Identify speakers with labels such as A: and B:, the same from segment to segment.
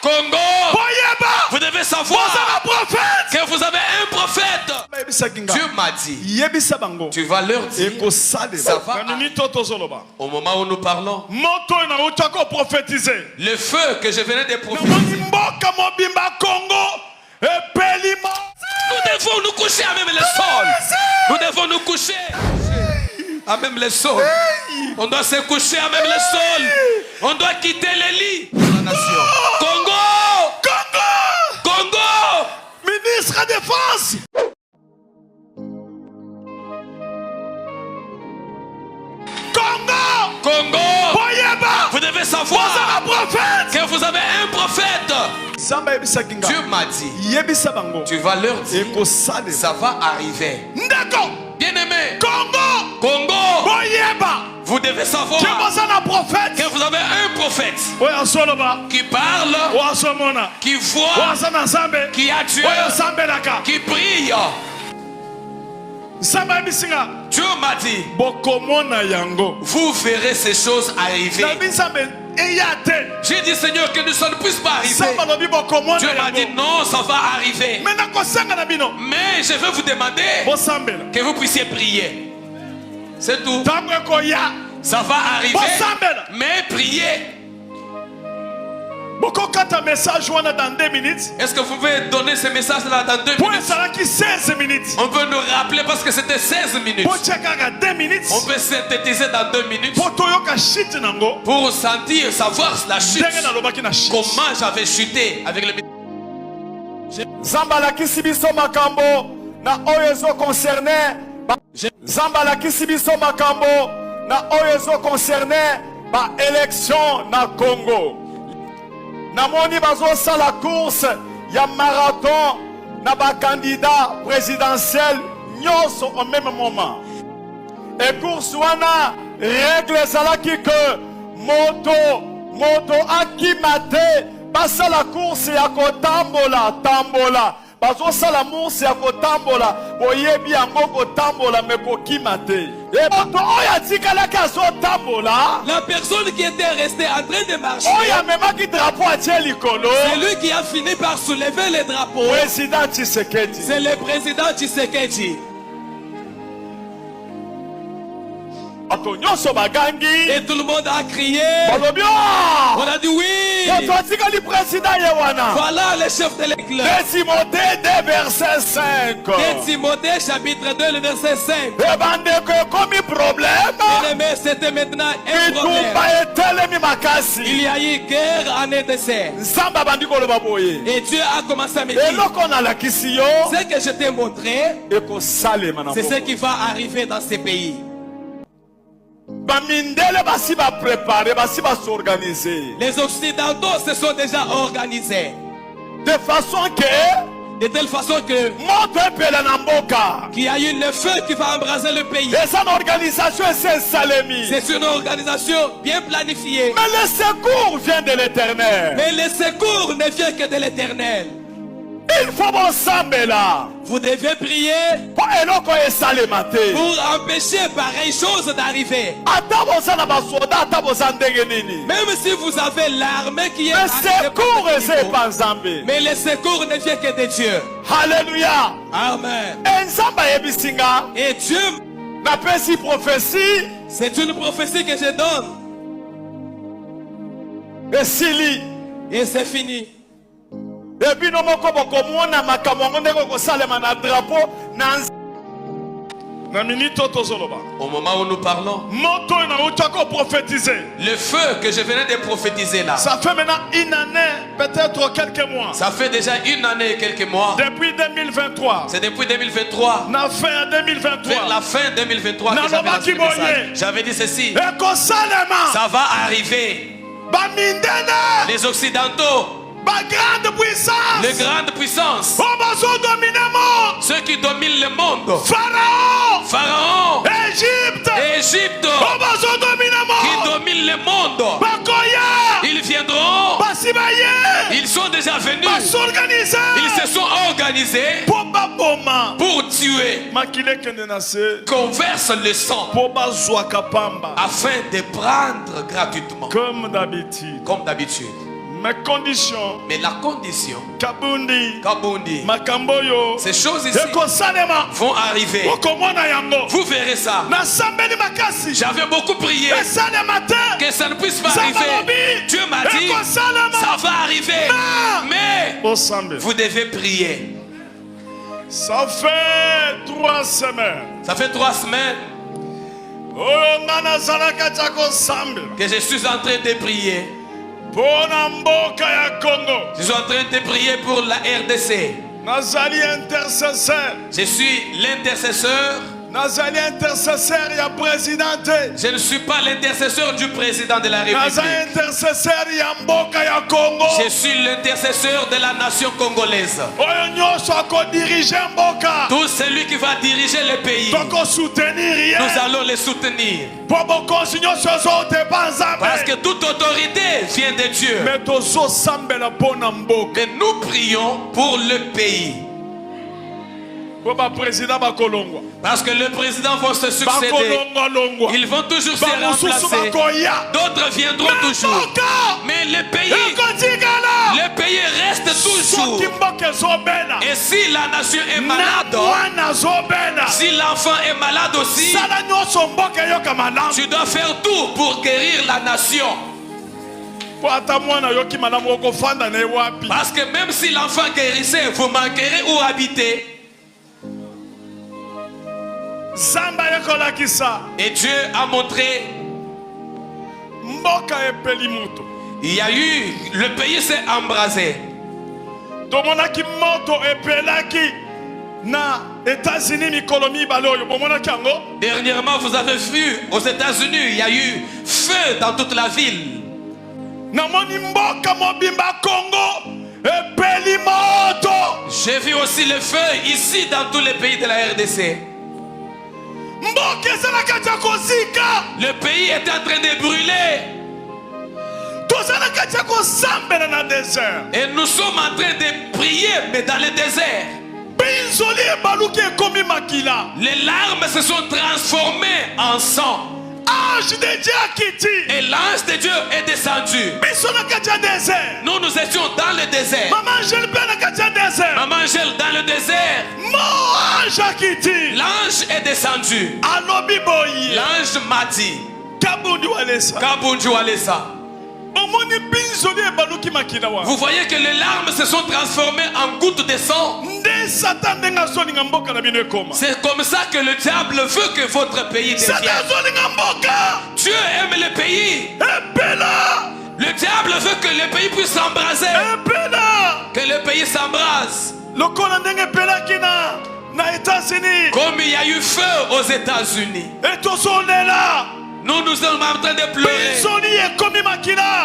A: Congo, vous devez savoir que vous avez un prophète. Dieu m'a dit, tu vas leur dire, ça va au moment où nous parlons. Le feu que je venais de prophétiser. Nous devons nous coucher à même le sol. Nous devons nous coucher à même le sol. On doit se coucher à même le sol. On doit quitter les lits. Congo! Congo!
B: Ministre de Défense!
A: Congo! Vous devez savoir que vous avez un prophète. Dieu m'a dit, tu vas leur dire, ça va arriver. Bien-aimé, Congo, vous devez savoir que vous avez un prophète qui parle, qui voit, qui a Dieu, qui prie. Dieu m'a dit, vous verrez ces choses arriver. J'ai dit, Seigneur, que ne ça ne puisse pas arriver. Dieu m'a dit, non, ça va arriver. Mais je veux vous demander que vous puissiez prier. C'est tout. Ça va arriver, mais priez. Est-ce que vous pouvez donner ce message-là dans 2 minutes? On peut nous rappeler parce que c'était 16 minutes. On peut synthétiser dans 2 minutes pour sentir, savoir la chute. Comment j'avais chuté avec le ministère.
B: Zambala kisibiso makambo na oyezo concerné. Zambala kisibiso makambo na oyezo concerné ba élection na Congo. Namoni bazo sa la course ya marathon na ba candidat présidentiel nyonso au même moment. Et course wana règle zalaki que moto akimate basa la course ya kotambola bazo sa la course ya kotambola boyebi yango kotambola me kokimate.
A: La personne qui était restée en train de marcher, c'est lui qui a fini par soulever les drapeaux. C'est le président Tshisekedi.
B: Et tout
A: le monde a crié. On a dit oui. Voilà le chef de l'église.
B: Timothée 2 verset 5.
A: Timothée chapitre 2 le verset 5. C'était maintenant un problème. Il y a eu guerre en RDC. Et Dieu a commencé à me dire, ce que je t'ai montré, c'est ce qui va arriver dans ces pays. Les Occidentaux se sont déjà organisés
B: de
A: telle façon que qu'il y a eu le feu qui va embraser le pays. C'est une organisation bien planifiée.
B: Mais le secours vient de l'Éternel.
A: Mais le secours ne vient que de l'Éternel.
B: Il faut
A: vous devez prier pour empêcher pareille chose d'arriver. Même si vous avez l'armée qui est mais le secours ne vient que de Dieu.
B: Alléluia.
A: Amen. Et Dieu, c'est une prophétie que je donne. Et c'est fini. Au moment où nous parlons, le feu que je venais de prophétiser là,
B: ça fait maintenant une année, peut-être quelques mois.
A: Ça fait déjà une année et quelques mois.
B: Depuis 2023.
A: C'est depuis 2023.
B: La fin 2023.
A: Vers la fin 2023 que j'avais dit ceci. Ça va arriver. Les Occidentaux, les grandes puissances, ceux qui dominent le monde, Pharaon, Égypte, qui dominent le monde, ils viendront, ils sont déjà venus, ils se sont organisés pour tuer, qu'on verse le sang afin de prendre gratuitement,
B: comme d'habitude. Mes conditions.
A: Mais la condition.
B: Kabundi.
A: Makamboyo. Ces choses ici vont arriver. Vous verrez ça. J'avais beaucoup prié que ça ne puisse pas arriver. Dieu m'a dit, ça va arriver. Mais vous devez prier.
B: Ça fait 3 semaines.
A: Ça fait 3 semaines que je suis en train de prier. Je suis en train de prier pour la RDC. Je suis l'intercesseur. Je ne suis pas l'intercesseur du président de la République. Je suis l'intercesseur de la nation congolaise. Tout celui qui va diriger le pays, nous allons les soutenir. Parce que toute autorité vient de Dieu. Mais nous prions pour le pays. Parce que le président va se succéder. Ils vont toujours se remplacer. D'autres viendront toujours. Mais le pays reste toujours. Et si la nation est malade, si l'enfant est malade aussi, tu dois faire tout pour guérir la nation. Parce que même si l'enfant guérissait, vous manquerez où habiter. Et Dieu a montré, il y a eu, le pays s'est embrasé. Dernièrement, vous avez vu, aux États-Unis, il y a eu feu dans toute la ville. J'ai vu aussi le feu ici dans tous les pays de la RDC. Le pays est en train de brûler. Et nous sommes en train de prier, mais dans le désert. Les larmes se sont transformées en sang. Et l'ange de Dieu est descendu. Nous étions dans le désert. Maman Angèle dans le désert. L'ange est descendu. L'ange m'a dit, Kabundu Walesa. Vous voyez que les larmes se sont transformées en gouttes de sang. C'est comme ça que le diable veut que votre pays devienne. Dieu aime le pays. Le diable veut que le pays puisse s'embraser. Que le pays s'embrase. Comme il y a eu feu aux États-Unis. Nous sommes en train de pleurer.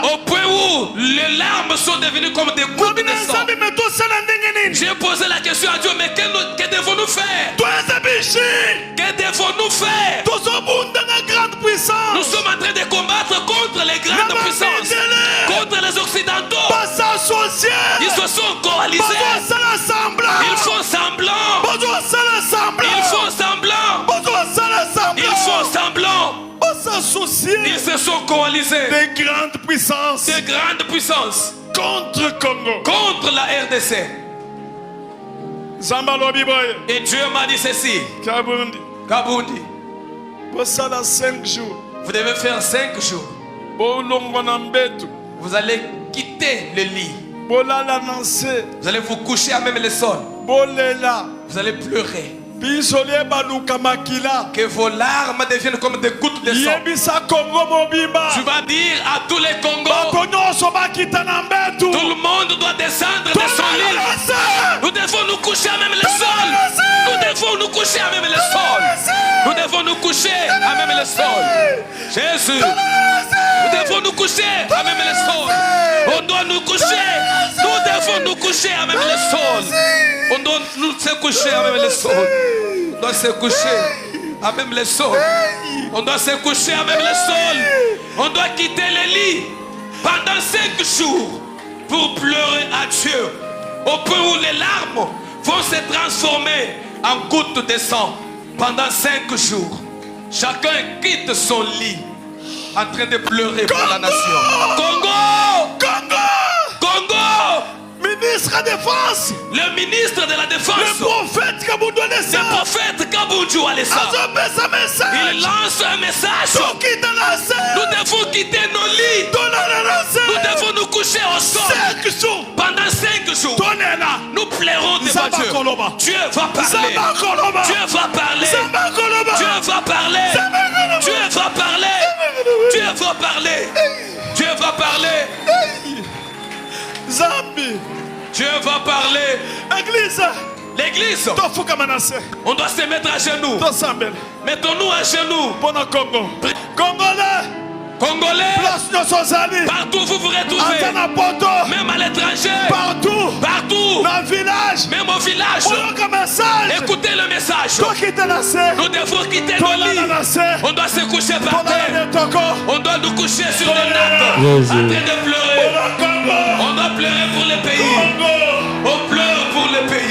A: Au point où les larmes sont devenues comme des gouttes de sang. J'ai posé la question à Dieu, mais que devons-nous faire? Que devons-nous faire? Nous sommes en train de combattre contre les grandes puissances, contre les Occidentaux. Ils se sont coalisés. Ils font semblant. Ils font semblant. Ils font semblant. Ils se sont coalisés.
B: Des grandes puissances.
A: Des grandes puissances.
B: Contre Congo.
A: Contre la RDC. Et Dieu m'a dit ceci. Kabundi. Vous devez faire 5 jours. Vous allez quitter le lit. Vous allez vous coucher à même le sol. Vous allez pleurer. Que vos larmes deviennent comme des gouttes de sang. Tu vas dire à tous les Congos, tout le monde doit descendre de son lit. Nous devons nous coucher à même le sol. Nous devons nous coucher à même le sol. Nous devons nous coucher à même le sol. Jésus, nous devons nous coucher à même le sol. On doit nous coucher. Nous devons nous coucher à même le sol. On doit nous se coucher à même le sol. On doit se coucher à même le sol. On doit se coucher à même le sol. On doit quitter le lit pendant 5 jours pour pleurer à Dieu. Au point où les larmes vont se transformer en gouttes de sang pendant 5 jours. Chacun quitte son lit en train de pleurer pour la nation. Congo!
B: la Défense.
A: Le ministre de la Défense.
B: Le prophète Kabundou Alessa.
A: Le prophète Kabundou Alessa. Il lance un message. Nous devons quitter nos lits. Nous devons nous coucher au sol. Pendant 5 jours. Nous plairons devant Dieu. Dieu va parler. Dieu va parler. Dieu va parler. Dieu va parler. Dieu va parler. Dieu va parler. Dieu va parler. L'église, on doit se mettre à genoux. Mettons-nous à genoux. Congolais, partout vous vous retrouvez, même à l'étranger, partout, même au village, écoutez le message. Nous devons quitter nos lits. On doit se coucher par terre. On doit nous coucher sur les nattes, en train de pleurer. On doit pleurer pour les pays. On pleure pour les pays.